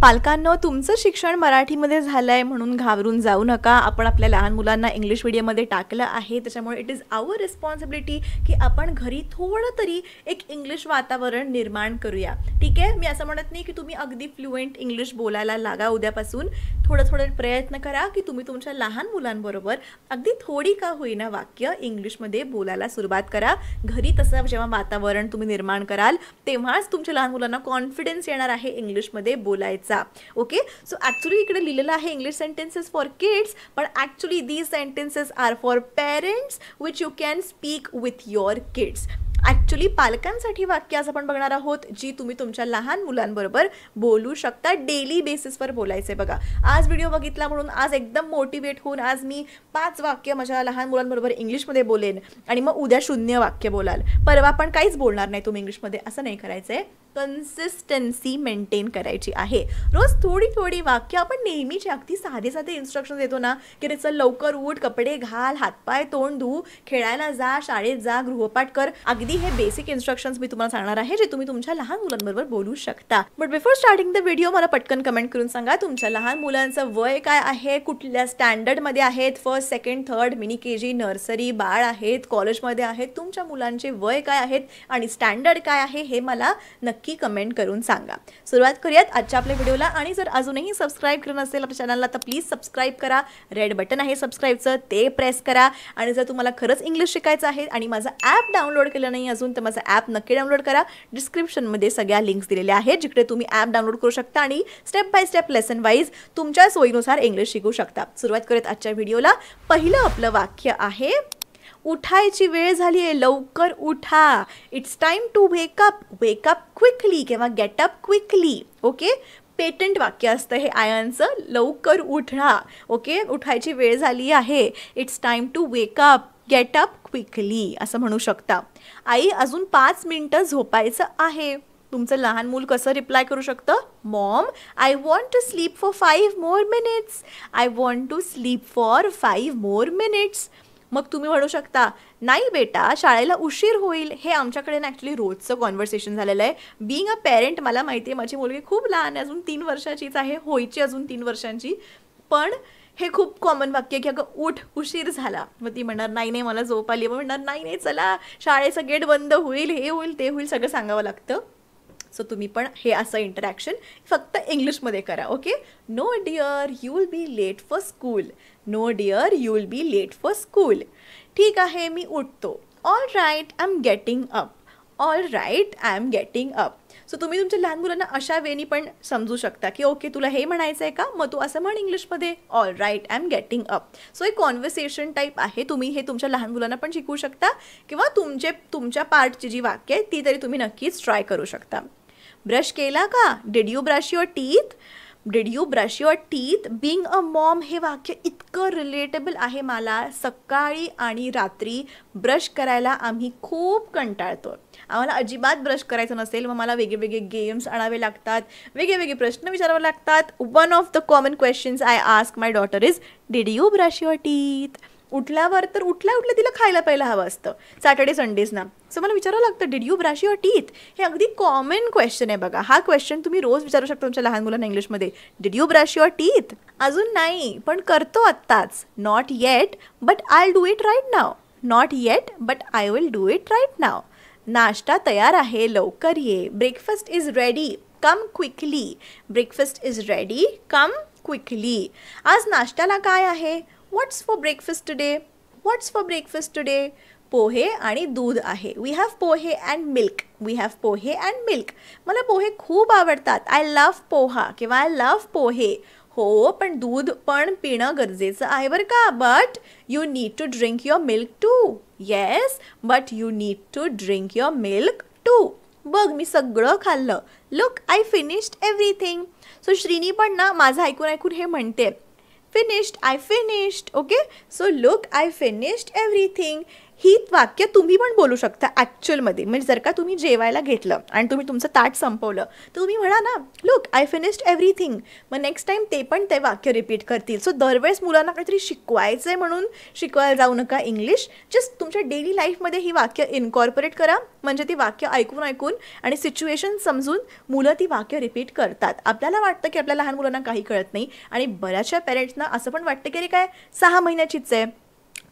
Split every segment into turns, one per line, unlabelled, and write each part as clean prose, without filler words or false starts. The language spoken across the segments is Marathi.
पालकांनो, तुमचं शिक्षण मराठीमध्ये झालंय म्हणून घाबरून जाऊ नका. आपण आपल्या लहान मुलांना इंग्लिश मीडियममध्ये टाकलं आहे, त्याच्यामुळे इट इज आवर रिस्पॉन्सिबिलिटी की आपण घरी थोडं तरी एक इंग्लिश वातावरण निर्माण करूया. ठीक आहे, मी असं म्हणत नाही की तुम्ही अगदी फ्लुएंट इंग्लिश बोलायला लागा उद्यापासून. थोडं प्रयत्न करा की तुम्ही तुमच्या लहान मुलांबरोबर अगदी थोडी का होईना वाक्य इंग्लिशमध्ये बोलायला सुरुवात करा. घरी तसं जेव्हा वातावरण तुम्ही निर्माण कराल तेव्हाच तुमच्या लहान मुलांना कॉन्फिडन्स येणार आहे इंग्लिशमध्ये बोलायचा. ओके, सो ॲक्च्युली इकडे लिहिलेलं आहे इंग्लिश सेंटेन्सेस फॉर किड्स, पण actually these sentences are for parents which you can speak with your kids. Actually पालकांसाठी वाक्य आज आपण बघणार आहोत जी तुम्ही तुमच्या लहान मुलांबरोबर बोलू शकता. डेली बेसिसवर बोलायचे. बघा, आज व्हिडिओ बघितला म्हणून आज एकदम मोटिवेट होऊन आज मी 5 वाक्य माझ्या लहान मुलांबरोबर इंग्लिशमध्ये बोलेन आणि मग उद्या 0 वाक्य बोलाल. परवा पण काहीच बोलणार नाही तुम्ही इंग्लिशमध्ये, असं नाही करायचं आहे. कन्सिस्टन्सी मेंटेन करायची आहे. रोज थोडी वाक्य आपण नेहमीचे अगदी साधे इन्स्ट्रक्शन देतो ना, की रे चल लवकर उठ, कपडे घाल, हातपाय तोंड धू, खेळायला जा, शाळेत जा, गृहपाठ कर. अगदी हे बेसिक इन्स्ट्रक्शन्स मी तुम्हाला सांगणार आहे जे तुम्ही तुमच्या लहान मुलांबरोबर बोलू शकता. But before starting the video मला पटकन कमेंट करून सांगा तुमच्या लहान मुलांचं वय काय आहे, कुठल्या स्टँडर्डमध्ये आहेत, first, second, third, mini KG, nursery, बाळ आहेत, कॉलेजमध्ये आहेत, तुमच्या मुलांचे वय काय आहेत आणि स्टँडर्ड काय आहे हे मला नक्की कमेंट करून सांगा. सुरुवात करूयात आजच्या आपल्या व्हिडिओला. आणि जर अजूनही सबस्क्राईब केलं नसेल आपल्या चॅनलला तर प्लीज सबस्क्राईब करा. रेड बटन आहे सबस्क्राईबचं, ते प्रेस करा. आणि जर तुम्हाला खरंच इंग्लिश शिकायचं आहे आणि माझं ॲप डाउनलोड केलं नाही अजून तर माझं ॲप नक्की डाउनलोड करा. डिस्क्रिप्शनमध्ये सगळ्या लिंक्स दिलेल्या आहेत जिकडे तुम्ही ॲप डाउनलोड करू शकता आणि step by step lesson wise तुमच्या सोयीनुसार इंग्लिश शिकू शकता. सुरुवात करूयात आजच्या व्हिडिओला. पहिलं आपलं वाक्य आहे, उठायची वेळ झाली आहे, लवकर उठा. It's time to wake up. Wake up quickly किंवा get up quickly. Okay, patent वाक्य असतं हे आयनचं, लवकर उठा. ओके, उठायची वेळ झाली आहे. It's time to wake up, get up quickly असं म्हणू शकता. आई, अजून 5 मिनिटं झोपायचं आहे. तुमचं लहान मूल कसं रिप्लाय करू शकतं? Mom, I want to sleep for 5 more minutes. I want to sleep for 5 more minutes. मग तुम्ही म्हणू शकता, नाही बेटा, शाळेला उशीर होईल. हे आमच्याकडे ना ॲक्च्युली रोजचं कॉन्व्हर्सेशन झालेलं आहे. बिईंग अ पेरेंट मला माहिती आहे माझी मुलगी खूप लहान आहे, अजून 3 वर्षाचीच आहे, होईची अजून 3 वर्षांची. पण हे खूप कॉमन वाक्य की अगं उठ, उशीर झाला. मग ती म्हणणार नाही मला झोप आली. मग म्हणणार नाही चला, शाळेचं गेट बंद होईल, हे होईल ते होईल, सगळं सांगावं लागतं. सो तुम्ही पण हे असं इंटरॅक्शन फक्त इंग्लिशमध्ये करा. Okay, no dear, you will be late for school. No dear, you will be late for school. ठीक आहे, मी उठतो. All right, I am getting up. All right, I am getting up. So तुम्ही तुमच्या लहान मुलांना अशा वेनी पण समजू शकता की ओके तुला हे म्हणायचं आहे का, मग तू असं म्हण इंग्लिशमध्ये, all right, I am getting up. So एक कॉन्व्हर्सेशन टाईप आहे. तुम्ही हे तुमच्या लहान मुलांना पण शिकवू शकता किंवा तुमच्या पार्टची जी वाक्य आहे ती तरी तुम्ही नक्कीच ट्राय करू शकता. ब्रश केला का? Did you brush your teeth? Did you brush your teeth? Being a mom हे वाक्य इतकं रिलेटेबल आहे. मला सकाळी आणि रात्री ब्रश करायला आम्ही खूप कंटाळतो. आम्हाला अजिबात ब्रश करायचं नसेल, मग मला वेगवेगळे गेम्स आणावे लागतात, वेगवेगळे प्रश्न विचारावे लागतात. One of the common questions I ask my daughter is, did you brush your teeth? उठल्यावर तर उठल्या तिला खायला पहिलं हवं असतं सॅटर्डे संडेजना. सो मला विचारावं लागतं, did you brush your teeth? हे अगदी कॉमन क्वेश्चन आहे. बघा, हा क्वेश्चन तुम्ही रोज विचारू शकता तुमच्या लहान मुलांना इंग्लिशमध्ये. Did you brush your teeth? अजून नाही, पण करतो आत्ताच. Not yet, but I do it right now. Not yet, but I will do it right now. नाश्ता तयार आहे, लवकर ये. Breakfast is ready, come quickly. Breakfast is ready, come quickly. आज नाश्त्याला काय आहे? What's for breakfast today? What's for breakfast today? पोहे आणि दूध आहे. We have pohe and milk. We have pohe and milk. मला पोहे खूप आवडतात. I love पोहा किंवा I love पोहे. हो, पण दूध पण पिणं गरजेचं आहे बरं का. But you need to drink your milk too. Yes, but you need to drink your milk too. बघ, मी सगळं खाल्लं. Look, I finished everything. So Srini पण ना माझं ऐकून हे म्हणते, finished, I finished. Okay, so look, I finished everything. ही वाक्य तुम्ही पण बोलू शकता ॲक्च्युअलमध्ये. म्हणजे जर का तुम्ही जेवायला घेतलं आणि तुम्ही तुमचं ताट संपवलं तर तुम्ही म्हणा ना, लुक आय फिनिश्ड एव्हरीथिंग. मग नेक्स्ट टाईम ते पण ते वाक्य रिपीट करतील. सो दरवेळेस मुलांना काहीतरी शिकवायचं आहे म्हणून शिकवायला जाऊ नका इंग्लिश. जस्ट तुमच्या डेली लाईफमध्ये ही वाक्य इनकॉर्पोरेट करा. म्हणजे ती वाक्य ऐकून ऐकून आणि सिच्युएशन समजून मुलं ती वाक्य रिपीट करतात. आपल्याला वाटतं की आपल्या लहान मुलांना काही कळत नाही आणि बऱ्याचशा पेरेंट्सना असं पण वाटतं की अरे काय 6 महिन्याचीच आहे,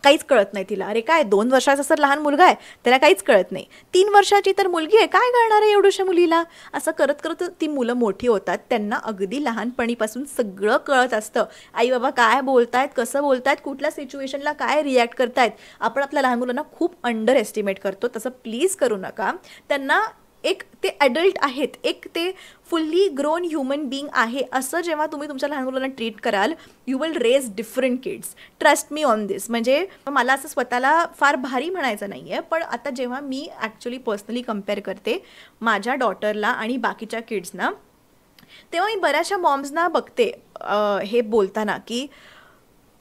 काहीच कळत नाही तिला. अरे काय 2 वर्षाचा तर लहान मुलगा आहे, त्याला काहीच कळत नाही. 3 वर्षाची तर मुलगी आहे, काय कळणार आहे एवढ्याशा मुलीला. असं करत करत ती मुलं मोठी होतात. त्यांना अगदी लहानपणीपासून सगळं कळत असतं. आई बाबा काय बोलतायत, कसं बोलतायत, कुठल्या सिच्युएशनला काय रिॲक्ट करतायत. आपण आपल्या लहान मुलांना खूप अंडर एस्टिमेट करतो. तसं प्लीज करू नका. त्यांना एक ते ॲडल्ट आहेत, एक ते फुल्ली ग्रोन ह्युमन बीइंग आहे असं जेव्हा तुम्ही तुमच्या लहान मुलांना ट्रीट कराल, you will raise different kids. Trust me on this. म्हणजे मला असं स्वतःला फार भारी म्हणायचं नाही आहे, पण आता जेव्हा मी ॲक्च्युली पर्सनली कम्पेअर करते माझ्या डॉटरला आणि बाकीच्या किड्सना, तेव्हा मी बऱ्याचशा मॉम्सना बघते हे बोलताना की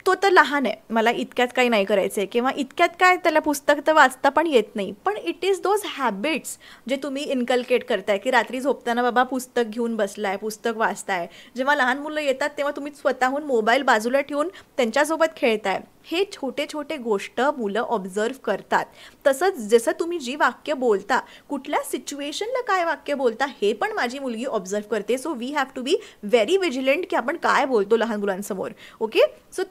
तो तर लहान आहे, मला इतक्यात काही नाही करायचं आहे, किंवा इतक्यात काय त्याला पुस्तक तर वाचता पण येत नाही. पण इट इज दोज हॅबिट्स जे तुम्ही इन्कल्केट करताय की रात्री झोपताना बाबा पुस्तक घेऊन बसलाय, पुस्तक वाचताय. जेव्हा लहान मुलं येतात तेव्हा तुम्ही स्वतःहून मोबाईल बाजूला ठेवून त्यांच्यासोबत खेळताय. हे छोटे छोटे गोष्ट मुलं ऑब्झर्व करतात. तसंच जसं तुम्ही जी वाक्य बोलता, कुठल्या सिच्युएशनला काय वाक्य बोलता, हे पण माझी मुलगी ऑब्झर्व करते. So we have to be very vigilant की आपण काय बोलतो लहान मुलांसमोर. ओके, सो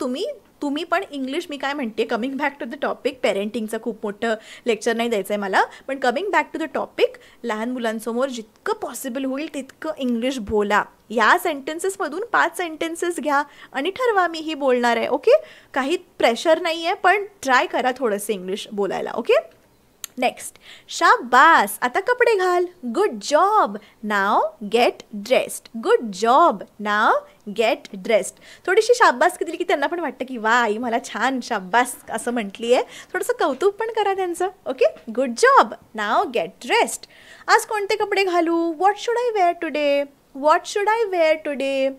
तुम्ही पण इंग्लिश, मी काय म्हणते, coming back to the topic, पेरेंटिंगचं खूप मोठं लेक्चर नाही द्यायचं आहे मला, पण coming back to the topic, लहान मुलांसमोर जितकं पॉसिबल होईल तितकं इंग्लिश बोला. या सेंटेन्सेसमधून 5 सेंटेन्सेस घ्या आणि ठरवा मी ही बोलणार आहे. ओके, काही प्रेशर नाही आहे, पण ट्राय करा थोडंसं इंग्लिश बोलायला. ओके, नेक्स्ट, शाबास, आता कपडे घाल. Good job, now get dressed. Good job, now get dressed. थोडीशी शाबास दिली की त्यांना पण वाटतं की वा आई मला छान शाबास असं म्हटली आहे. थोडंसं कौतुक पण करा त्यांचं. Okay, good job, now get dressed. आज कोणते कपडे घालू? What should I wear today? What should I wear today?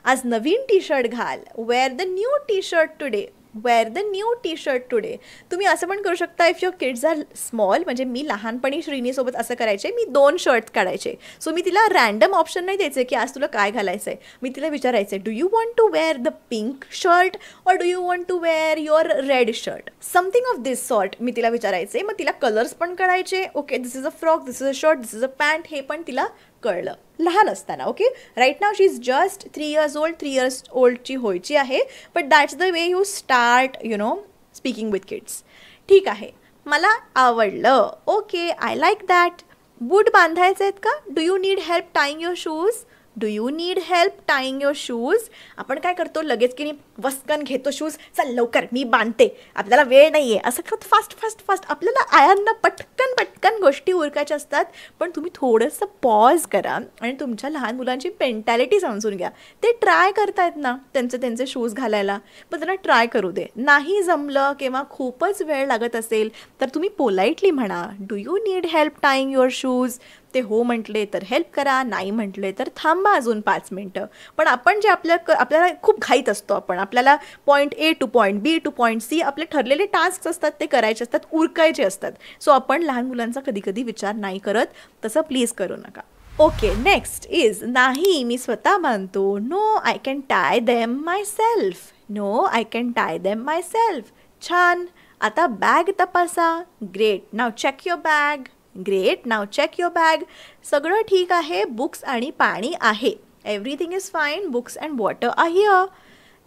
आज नवीन टी शर्ट घाल. Wear the new T shirt today. Wear the new T shirt today. तुम्ही असं पण करू शकता, if your kids are small. म्हणजे मी लहानपणी श्रीनीसोबत असं करायचे, मी 2 शर्ट्स काढायचे. सो मी तिला रँडम ऑप्शन नाही द्यायचे की आज तुला काय घालायचं आहे. मी तिला विचारायचे, do you want to wear the pink shirt or do you want to wear your red shirt, something of this sort. मी तिला विचारायचे. मग तिला कलर्स पण कळायचे. Okay, this is a frock, this is a shirt, this is a pant, हे पण तिला कळलं लहान असताना. Okay, right now she is just 3 years old. 3 years oldची व्हायची आहे. But that's the way you start speaking with kids. ठीक आहे, मला आवडलं. Okay, I like that. बूट बांधायचे आहेत का? Do you need help tying your shoes? Do you need help tying your shoes? आपण काय करतो लगेच की नाही, वस्कन घेतो शूज, चल लवकर मी बांधते, आपल्याला वेळ नाही आहे, असं करत फास्ट फास्ट फास्ट. आपल्याला आयांना पटकन पटकन गोष्टी उरकायच्या असतात. पण तुम्ही थोडंसं पॉज करा आणि तुमच्या लहान मुलांची मेंटॅलिटी समजून घ्या. ते ट्राय करतायत ना त्यांचे शूज घालायला, पण त्यांना ट्राय करू दे. नाही जमलं किंवा खूपच वेळ लागत असेल तर तुम्ही पोलाइटली म्हणा, do you need help tying your shoes? ते हो म्हटले तर हेल्प करा, नाही म्हटले तर थांबा अजून 5 मिनटं. पण आपण जे आपल्याला खूप घाईत असतो, आपल्याला point A to point B to point C आपले ठरलेले टास्क असतात, ते करायचे असतात, उरकायचे असतात. सो आपण लहान मुलांचा कधी कधी विचार नाही करत. तसं प्लीज करू नका. ओके, नेक्स्ट इज, नाही मी स्वतः बांधतो. No I can tie them myself. No I can tie them myself. छान, आता बॅग तपासा. Great, now check your bag. Great, now check your bag. सगळं ठीक आहे, बुक्स आणि पाणी आहे. Everything is fine, books and water are here.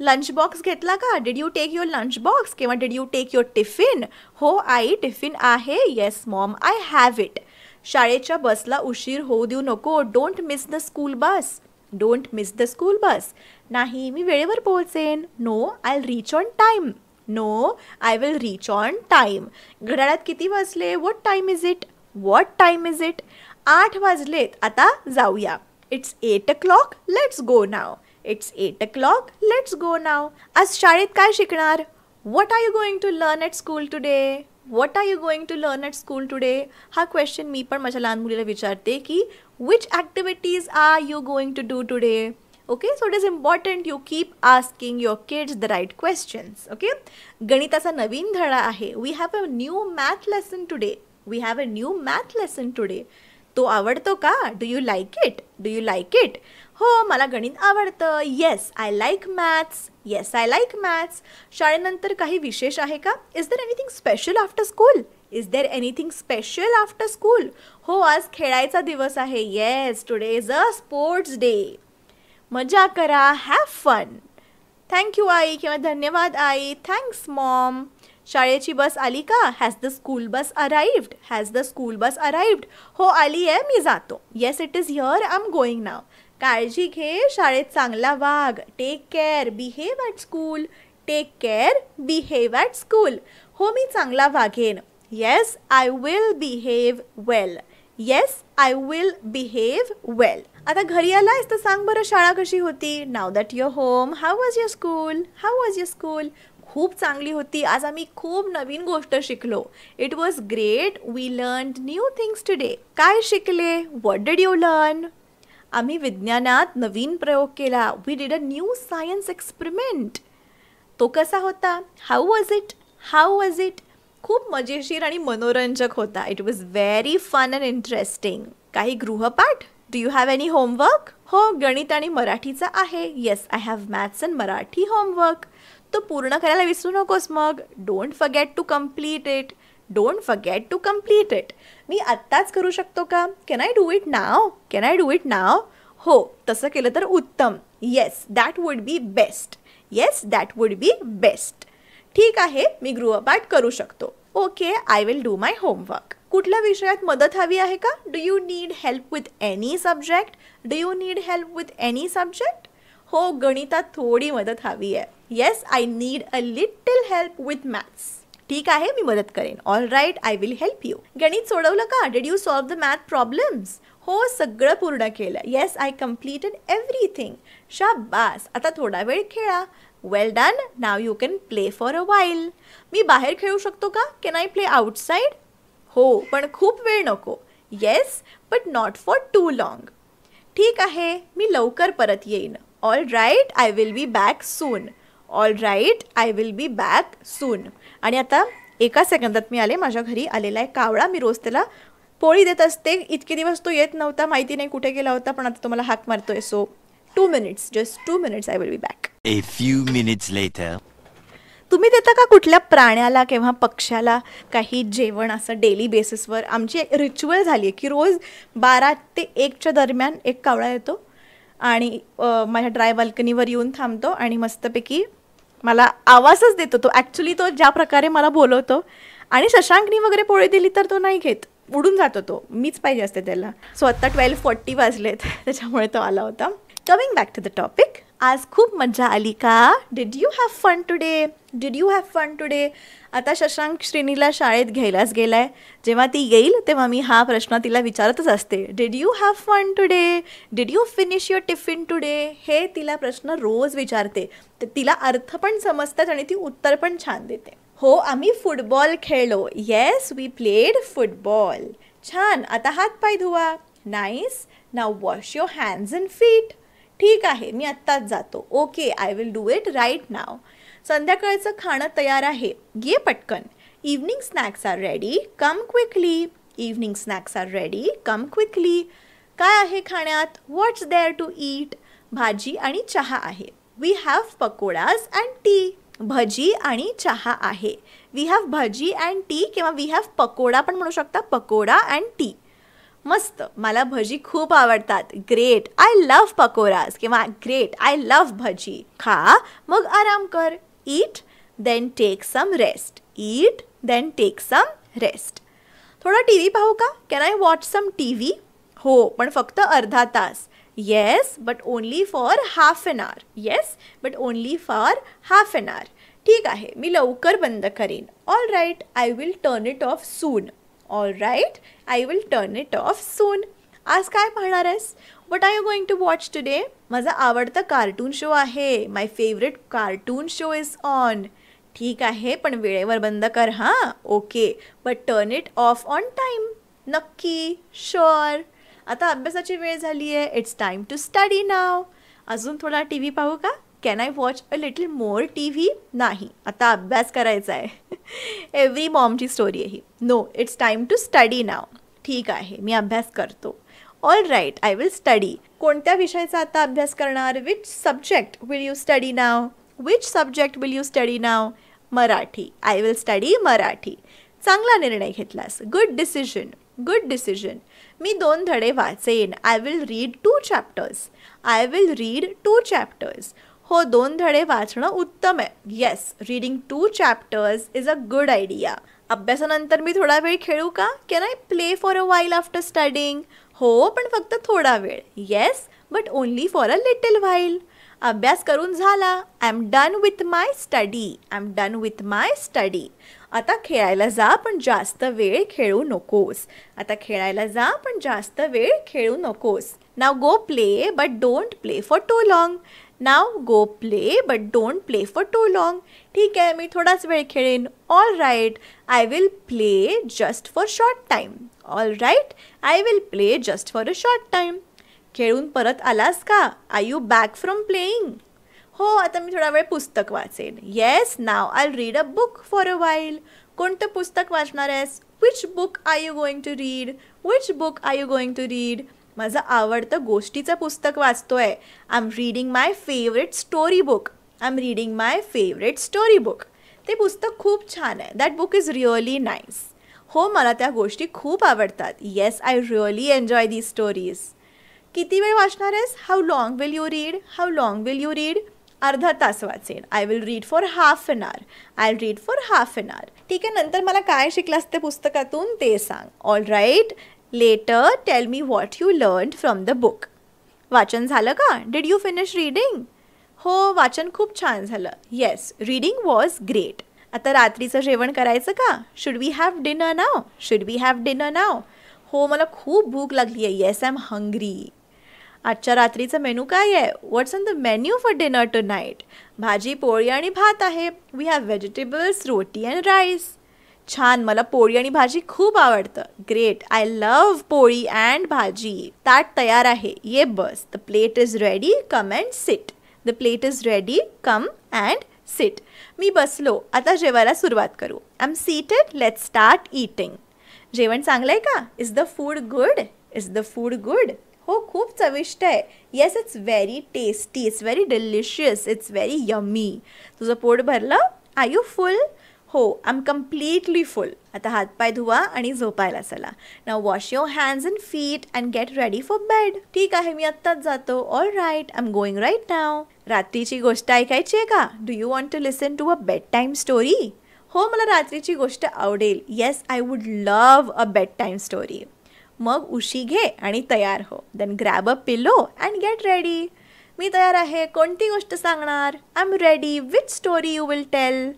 Lunch box घेतला का? Did you take your lunch box किंवा did you take your tiffin? हो आई, टिफिन आहे. Yes mom, I have it. शाळेच्या बसला उशीर होऊ देऊ नको. Don't miss the school bus. Don't miss the school bus. नाही मी वेळेवर पोहोचेन. No, I will reach on time. No, I will reach on time. घड्याळात किती वाजले? What time is it? What time is it? 8 वाजलेत, आता जाऊया. It's 8 o'clock, let's go now. It's 8 o'clock, let's go now. आज शाळेत काय शिकणार? What are you going to learn at school today? What are you going to learn at school today? हा क्वेश्चन मी पण माझ्या लहान मुलीला विचारते की which activities are you going to do today? Okay, so it is important you keep asking your kids the right questions. Okay, गणिताचा नवीन धडा आहे. We have a new math lesson today. We have a new math lesson today. तो आवडतो का? Do you like it? Do you like it? हो, मला गणित आवडतं. Yes, I like maths. Yes, I like maths. शाळेनंतर काही विशेष आहे का? Is there anything special after school? Is there anything special after school? हो, आज खेळायचा दिवस आहे. Yes, today is a sports day. मजा करा, हॅव फन. थँक्यू आई किंवा धन्यवाद आई. Thanks Maugham. शाळेची बस आली का? Has the school bus arrived? Has the school bus arrived? हो, आली आहे, मी जातो. Yes, it is here, I am going now. काळजी घे, शाळेत चांगला वाग. Take care, behave at school. Take care, behave at school. हो, मी चांगला वागेन. Yes, I will behave well. Yes, I will behave well. आता घरी आलायस तर सांग बरं, शाळा कशी होती? Now that your home, how was your school? How was your school? खूप चांगली होती. आज आम्ही खूप नवीन गोष्ट शिकलो. It was great. We learned new things today. काय शिकले? What did you learn? आम्ही विज्ञानात नवीन प्रयोग केला. We did a new science experiment. तो कसा होता? How was it? How was it? खूप मजेशीर आणि मनोरंजक होता. It was very fun and interesting. काही गृहपाठ? Do you have any homework? हो, गणित आणि मराठीचा आहे. Yes, I have maths and Marathi homework. तो पूर्ण करायला विसरू नकोस मग. Don't forget to complete it. Don't forget to complete it. मी आत्ताच करू शकतो का? Can I do it now? Can I do it now? हो, तसं केलं तर उत्तम. Yes, that would be best. Yes, that would be best. ठीक आहे, मी गृहपाठ करू शकतो. Okay, I will do my homework. कुठल्या विषयात मदत हवी आहे का? Do you need help with any subject? Do you need help with any subject? हो, गणितात थोडी मदत हवी आहे. Yes, I need a little help with maths. ठीक आहे, मी मदत करेन. All right, I will help you. गणित सोडवलं का? Did you solve the math problems? हो, सगळं पूर्ण केलं. Yes, I completed everything. शाबास, आता थोडा वेळ खेळा. Well done. Now you can play for a while. मी बाहेर खेळू शकतो का? Can I play outside? हो, पण खूप वेळ नको. Yes, but not for too long. ठीक आहे, मी लवकर परत येईन. All right, I will be back soon. All right, I will be back soon. आणि आता एका सेकंदात मी आले. माझ्या घरी आलेला आहे कावळा. मी रोज त्याला पोळी देत असते. इतके दिवस तो येत नव्हता, माहिती नाही कुठे गेला होता, पण आता तो मला हाक मारतोय. So 2 minutes, just 2 minutes, I will be back.
A few minutes later.
तुम्ही देता का कुठल्या प्राण्याला किंवा पक्ष्याला काही जेवण असं डेली बेसिसवर? आमची एक रिच्युअल झाली आहे की रोज 12 ते 1च्या दरम्यान एक कावळा येतो आणि माझ्या ड्राय बाल्कनीवर येऊन थांबतो आणि मस्तपैकी मला आवाजच देतो. तो ॲक्च्युली तो ज्या प्रकारे मला बोलवतो. आणि शशांकनी वगैरे पोळी दिली तर तो नाही घेत, उडून जातो. तो मीच पाहिजे असते त्याला. सो आत्ता 12:40 वाजलेत, त्याच्यामुळे तो आला होता. Coming back to the topic. आज खूप मजा आली का? Did you have fun today? Did you have fun today? आता शशांक श्रेणीला शाळेत घ्यायलाच गेलाय. जेव्हा ती येईल तेव्हा मी हा प्रश्न तिला विचारतच असते. Did you have fun today? Did you finish your tiffin today? हे तिला प्रश्न रोज विचारते. तर तिला अर्थ पण समजतात आणि ती उत्तर पण छान देते. हो, आम्ही फुटबॉल खेळलो. Yes, we played football. छान. आता हात पाय धुवा. Nice. Now wash your hands and feet. ठीक आहे, मी आत्ताच जातो. Okay, I will do it right now. संध्याकाळचं खाणं तयार आहे. ये पटकन. Evening snacks are ready, come quickly. Evening snacks are ready, come quickly. काय आहे खाण्यात? What's there to eat? भाजी आणि चहा आहे. We have pakodas and tea. भजी आणि चहा आहे. We have bhaji and tea किंवा वी हॅव पकोडा पण म्हणू शकता. Pakoda and tea. मस्त. मला भजी खूप आवडतात. ग्रेट, आय लव्ह पकोडाज किंवा ग्रेट, आय लव्ह भजी. खा, मग आराम कर. Eat, then take some rest. Eat, then take some rest. थोडा टी व्ही पाहू का? Can I watch some T V? हो, पण फक्त अर्धा तास. Yes, but only for half an hour. Yes, but only for half an hour. ठीक आहे, मी लवकर बंद करीन. All right, I will turn it off soon. All right, I will turn it off soon. आज काय पाहणार आहेस? What are you going to watch today? माझा आवडता कार्टून शो आहे. My favourite cartoon show is on. ठीक आहे, पण वेळेवर बंद कर हां. Okay, but turn it off on time. नक्की? शुअर. आता अभ्यासाची वेळ झाली आहे. It's time to study now. अजून थोडा टी व्ही पाहू का? Can I watch a little more T V? नाही, आता अभ्यास करायचा आहे. एव्हरी मॉमची स्टोरी आहे ही. No, it's time to study now. ठीक आहे, मी अभ्यास करतो. All right, I will study. कोणत्या विषयाचा आता अभ्यास करणार? Which subject will you study now? Which subject will you study now? Marathi. I will study Marathi. चांगला निर्णय घेतलास. Good decision, good decision. मी 2 धडे वाचेन. I will read 2 chapters. I will read 2 chapters. हो, 2 धडे वाचणं उत्तम आहे. Yes, reading 2 chapters is a good idea. अभ्यासानंतर मी थोडा वेळ खेळू का? Can I play for a while after studying? हो, पण फक्त थोडा वेळ. Yes, but only for a little while. अभ्यास करून झाला. I am done with my study. I am done with my study. आता खेळायला जा, पण जास्त वेळ खेळू नकोस. आता खेळायला जा, पण जास्त वेळ खेळू नकोस. Now go play, but don't play for too long. Now go play, but don't play for too long. ठीक आहे, मी थोडाच वेळ खेळेन. All right, I will play just for short time. All right, I will play just for a short time. खेळून परत आलास का? Are you back from playing? हो, आता मी थोडा वेळ पुस्तक वाचेन. Yes, now I read a book for a while. कोणतं पुस्तक वाचणार आहेस? Which book are you going to read? Which book are you going to read? माझं आवडतं गोष्टीचं पुस्तक वाचतोय. I am reading my favourite story book. I am reading my favourite story book. ते पुस्तक खूप छान आहे. That book is really nice. हो, मला त्या गोष्टी खूप आवडतात. Yes, I really enjoy these stories. किती वेळ वाचणार आहेस? How long will you read? How long will you read? अर्धा तास वाचेन. I will read for half an hour. I read for half an hour. ठीक आहे, नंतर मला काय शिकलास ते पुस्तकातून ते सांग. All right, later tell me what you learned from the book. वाचन झालं का? Did you finish reading? हो, वाचन खूप छान झालं. Yes, reading was great. आता रात्रीचं जेवण करायचं का? Should we have dinner now? Should we have dinner now? हो, मला खूप भूक लागली आहे. Yes, I am hungry. आजच्या रात्रीचं मेनू काय आहे? What's on the menu for dinner tonight? भाजी, पोळी आणि भात आहे. We have vegetables, roti and rice. छान, मला पोळी आणि भाजी खूप आवडतं. Great, I love poli and bhaji. ताट तयार आहे, ये बस. The plate is ready, come and sit. The plate is ready, come and sit. मी बसलो, आता जेवायला सुरुवात करू. I am seated, let's start eating. जेवण चांगलं आहे का? Is the food good? Is the food good? हो, खूप चविष्ट आहे. Yes, it's very tasty. It's very delicious. It's very yummy. तुझं पोट भरलं? Are you full? Yes, I M completely फुल. आता हातपाय धुवा आणि झोपायला चला. Now wash your hands and feet and get ready for bed. ठीक आहे, मी आत्ताच जातो. All right, I am going right now. रात्रीची गोष्ट ऐकायची आहे का? Do you want to listen to a bed time story? हो, मला रात्रीची गोष्ट आवडेल. Yes, I would love a bed time story. मग उशी घे आणि तयार हो. Then grab a pillow and get ready. मी तयार आहे. कोणती गोष्ट सांगणार? I am ready. Which story you will tell?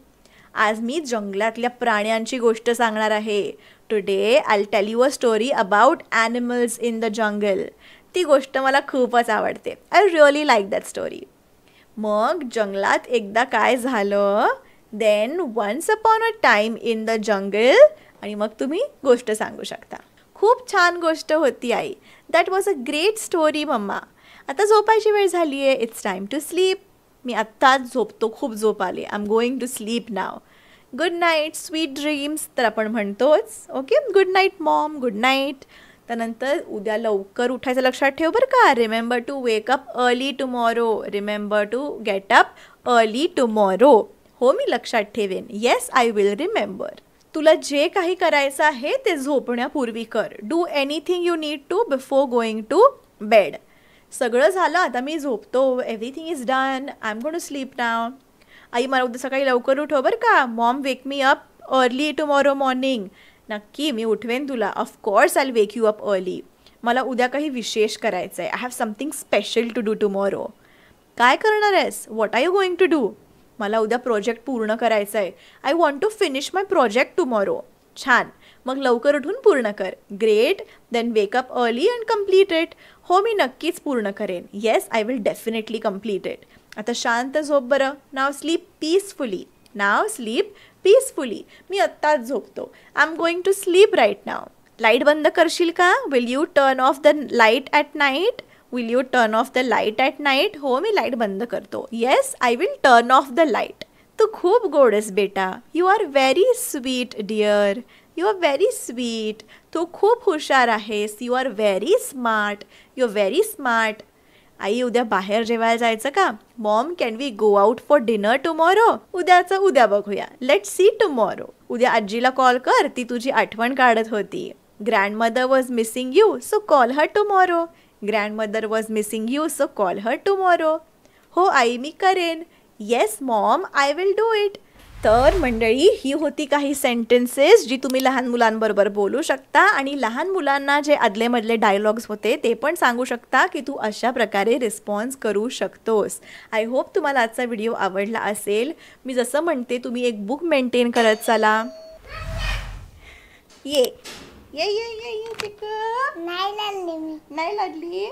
आज मी जंगलातल्या प्राण्यांची गोष्ट सांगणार आहे. Today I tell you a story about animals in the jungle. ती गोष्ट मला खूपच आवडते. I really like that story. मग जंगलात एकदा काय झालं? Then once upon a time in the jungle. आणि मग तुम्ही गोष्ट सांगू शकता. खूप छान गोष्ट होती आई. That was a great story mama. आता झोपायची वेळ झाली आहे. It's time to sleep. मी आत्ताच झोपतो. खूप झोप आली. I am going to sleep now. Good night, sweet dreams तर आपण म्हणतोच. Okay, good night mom, good night. त्यानंतर उद्या लवकर उठायचं लक्षात ठेव बरं का. Remember to wake up early tomorrow. Remember to get up early tomorrow. हो, मी लक्षात ठेवेन. Yes, I will remember. तुला जे काही करायचं आहे ते झोपण्यापूर्वी कर. Do anything you need to before going to bed. सगळं झालं, आता मी झोपतो. Everything is done. I am going to sleep now. आई, मला उद्या सकाळी लवकर उठव बरं का. Mom, wake me up early tomorrow morning. नक्की, मी उठवेन तुला. Of course I wake you up early. मला उद्या काही विशेष करायचं आहे. I have something special to do tomorrow. काय करणार आहेस? What are you going to do? मला उद्या प्रोजेक्ट पूर्ण करायचा आहे. I want to finish my project tomorrow. छान, मग लवकर उठून पूर्ण कर. Great, then wake up early and complete it. हो, मी नक्कीच पूर्ण करेन. Yes, I will definitely complete it. आता शांत झोप बरं. Now sleep peacefully. Now sleep peacefully. मी आत्ताच झोपतो. I am going to sleep right now. Light बंद करशील का? Will you turn off the light at night? Will you turn off the light at night? हो, मी लाईट बंद करतो. Yes, I will turn off the light. तू खूप गोड आहेस बेटा. You are very sweet dear. You are very sweet. तू खूप हुशार आहेस. You are very smart. You are very smart. आई, उद्या बाहेर जेवायला जायचं का? Mom, can we go out for dinner tomorrow? उद्याचं उद्या बघूया. Let's see tomorrow. उद्या आजीला कॉल कर, ती तुझी आठवण काढत होती. Grandmother was missing you, so call her tomorrow. Grandmother was missing you, so call her tomorrow. हो आई, मी करेन. Yes mom, I will do it. तर मंडळी, ही होती काही सेंटेन्सेस जी तुम्ही लहान मुलांबरोबर बोलू शकता आणि लहान मुलांना जे आदलेमधले डायलॉग्स होते ते पण सांगू शकता की तू अशा प्रकारे रिस्पॉन्स करू शकतोस. आय होप तुम्हाला आजचा व्हिडिओ आवडला असेल. मी जसं म्हणते तुम्ही एक बुक मेंटेन करत चला. ये ये ये ये ये चिकू. नाही लागली.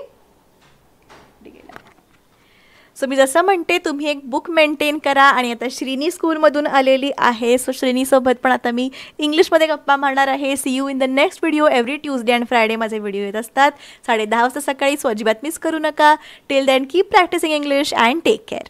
सो मी जसं म्हणते तुम्ही एक बुक मेंटेन करा. आणि आता श्रीनी स्कूलमधून आलेली आहे. सो श्रीनीसोबत पण आता मी इंग्लिशमध्ये गप्पा मारणार आहे. See you in the next video. Every Tuesday and Friday माझे व्हिडिओ येत असतात 10:30 वाजता सकाळी. सो अजिबात मिस करू नका. Till then keep practising English and take care.